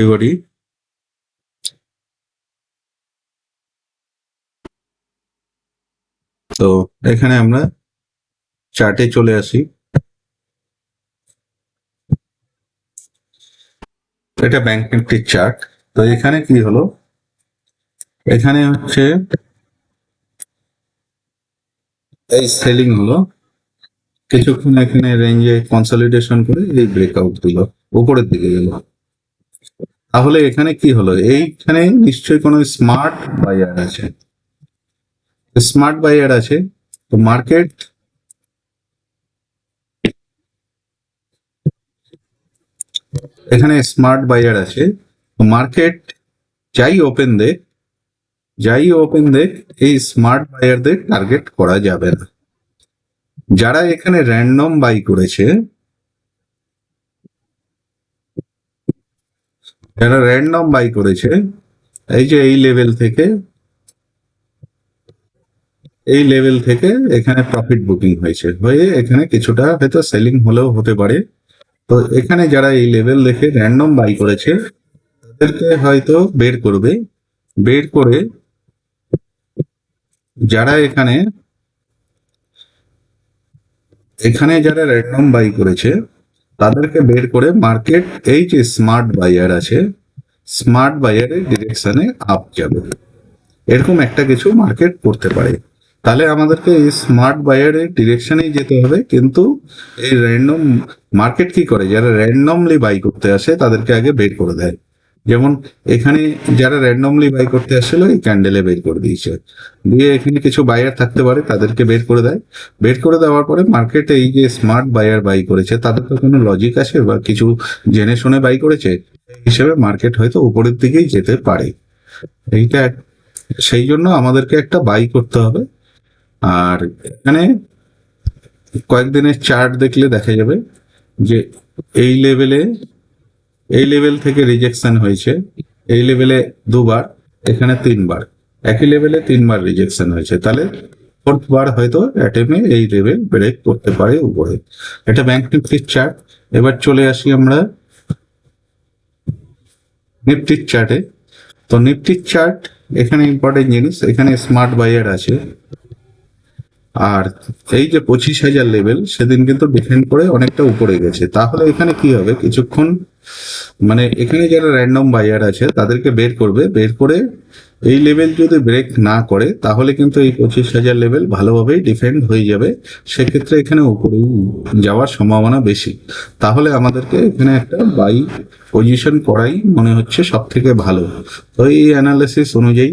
everybody. তো এখানে আমরা চার্টে চলে আসি। এটা ব্যাংক নিফটির চার্ট। তো এখানে কি হলো, এখানে হচ্ছে এই সেলিং হলো, কিছুক্ষণ এখানে রেঞ্জে কনসলিডেশন করে এই ব্রেকআউট দিল, উপরের দিকে গেল। তাহলে এখানে কি হলো, এইখানে নিশ্চয়ই কোনো স্মার্ট বায়ার আছে। স্মার্ট বায়ার আছে, তো মার্কেট এখানে স্মার্ট বায়ার আছে, তো মার্কেট যাই ওপেন দেখ এই স্মার্ট বায়ারদের টার্গেট করা যাবে না। যারা এখানে র্যান্ডম বাই করেছে, এই যে এই লেভেল থেকে এখানে প্রফিট বুকিং হয়ে এখানে কিছুটা হয়তো সেলিং হলেও হতে পারে। তো এখানে যারা এই লেভেল দেখে র্যান্ডম বাই করেছে, তাদেরকে হয়তো বের করে যারা এখানে এখানে যারা র্যান্ডম বাই করেছে তাদেরকে বের করে মার্কেট এই যে স্মার্ট বায়ার আছে, স্মার্ট বায়ারের ডিরেকশনে আপ যাবে, এরকম একটা কিছু মার্কেট করতে পারে। তাহলে আমাদেরকে এই স্মার্ট বায়ারের ডিরেকশনেই যেতে হবে, কিন্তু এই র্যান্ডম মার্কেট কি করে, যারা র্যান্ডমলি বাই করতে আসে তাদেরকে আগে বের করে দেয়। যেমন এখানে যারা র্যান্ডমলি বাই করতে আসছিল এই ক্যান্ডেলে বের করে দিয়েছে, দিয়ে এখানে কিছু বায়ার থাকতে পারে তাদেরকে বের করে দেয়। বের করে দেওয়ার পরে মার্কেটে এই যে স্মার্ট বায়ার বাই করেছে তাদের তো কোনো লজিক আছে বা কিছু জেনে শুনে বাই করেছে, হিসেবে মার্কেট হয়তো উপরের দিকেই যেতে পারে। এইটা সেই জন্য আমাদেরকে একটা বাই করতে হবে। আর এখানে কয়েকদিনের চার্ট দেখলে দেখা যাবে যে এই লেভেলে এই লেভেল থেকে রিজেকশন হয়েছে, এই লেভেলে দুবার, এখানে তিনবার, একই লেভেলে তিনবার রিজেকশন হয়েছে। তাহলে ফোর্থ বার হয়তো অ্যাটেমে এই লেভেল ব্রেক করতে পারে উপরে। এটা ব্যাংক নিফটির চার্ট। এবার চলে আসি আমরা নিফটির চার্টে। তো নিফটির চার্ট, এখানে ইম্পর্টেন্ট জিনিস, এখানে স্মার্ট বায়ার আছে। আর এই যে 25,000 লেভেল সেদিন কিন্তু ডিফেন্ড করে অনেকটা উপরে গেছে। তাহলে এখানে কি হবে, কিছুক্ষণ মানে এখানে যারা র্যান্ডম বায়ার আছে তাদেরকে বের করে এই লেভেল যদি ব্রেক না করে তাহলে কিন্তু এই 25,000 লেভেল ভালোভাবেই ডিফেন্ড হয়ে যাবে। সেক্ষেত্রে এখানে উপরে যাওয়ার সম্ভাবনা বেশি। তাহলে আমাদেরকে এখানে একটা বাই পজিশন করাই মনে হচ্ছে সব থেকে ভালো। তো এই অ্যানালিসিস অনুযায়ী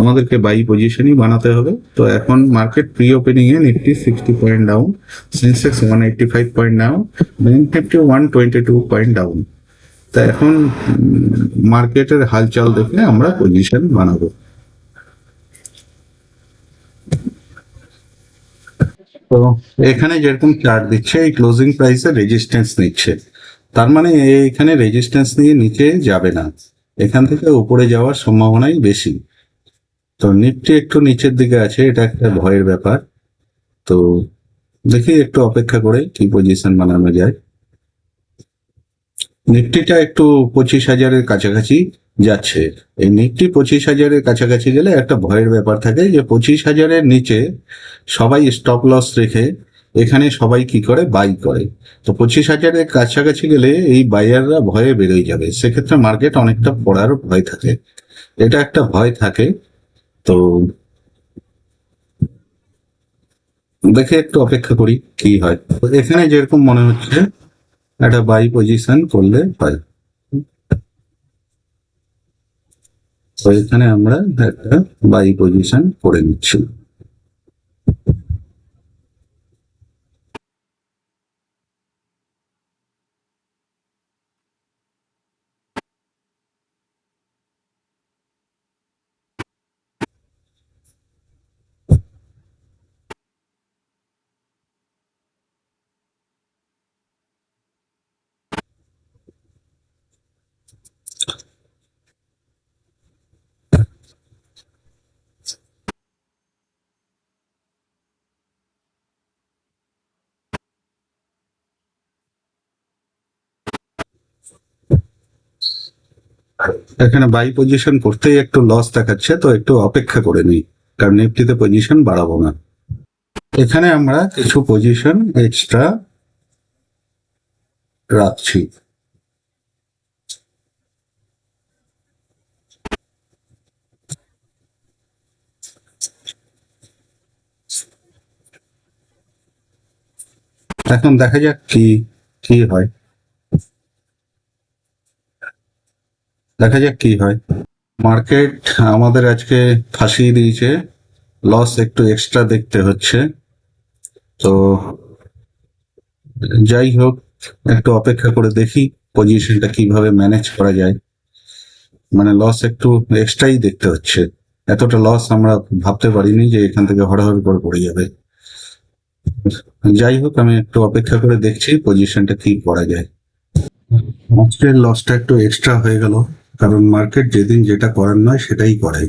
আমাদেরকে বাই পজিশনই বানাতে হবে। তো এখন মার্কেট প্রি ওপেনিং এ Nifty 60 point down, Sensex 185 point down, bank Nifty 122 point down. তা এখন মার্কেটের হালচাল দেখে আমরা পজিশন বানাবো। তো এখানে যেরকম চার্ট দিচ্ছে এই ক্লোজিং প্রাইসে রেজিস্ট্যান্স নিচ্ছে, তার মানে এখানে রেজিস্ট্যান্স নিয়ে নিচে যাবে না, এখান থেকে উপরে যাওয়ার সম্ভাবনাই বেশি। তো নিফটি একটু নিচের দিকে আছে, এটা একটা ভয়ের ব্যাপার। তো দেখি একটু অপেক্ষা করে কি পজিশন বানানো যায়। নিফটিটা একটু 25,000-এর কাছাকাছি যাচ্ছে। এই নিফটি 25,000-এর কাছাকাছি গেলে একটা ভয়ের ব্যাপার থাকে যে 25,000-এর নিচে সবাই স্টপ লস রেখে এখানে সবাই কি করে, বাই করে। তো 25,000-এর কাছাকাছি গেলে এই বায়াররা ভয়ে বেরোয় যাবে, সেক্ষেত্রে মার্কেট অনেকটা পড়ার ভয় থাকে, এটা একটা ভয় থাকে। তো দেখে একটু অপেক্ষা করি কি হয়। তো এখানে যেরকম মনে হচ্ছে একটা বাই পজিশন করলে হয়। তো এখানে আমরা একটা বাই পজিশন করে নিচ্ছি। এখানে বাই পজিশন করতেই একটু লস দেখাচ্ছে, তো একটু অপেক্ষা করে নিই, কারণ নিফটিতে পজিশন বাড়াবো না। এখানে আমরা কিছু পজিশন এক্সট্রা রাখছি। এখন দেখা যাক কি কি হয়, দেখা যাক কি হয়। মার্কেট আমাদের আজকে ফাঁসিয়ে দিয়েছে, লস একটু এক্সট্রা দেখতে হচ্ছে। তো যাই হোক, একটু অপেক্ষা করে দেখি পজিশনটা কিভাবে ম্যানেজ করা যায়। মানে লস একটু এক্সট্রাই দেখতে হচ্ছে, এতটা লস আমরা ভাবতে পারিনি যে এখান থেকে হড়াহড়ি করে পড়ে যাবে। যাই হোক, আমি একটু অপেক্ষা করে দেখছি পজিশনটা কি করা যায়। আজকের লসটা একটু এক্সট্রা হয়ে গেল, কারণ মার্কেট যেদিন যেটা করার নয় সেটাই করে।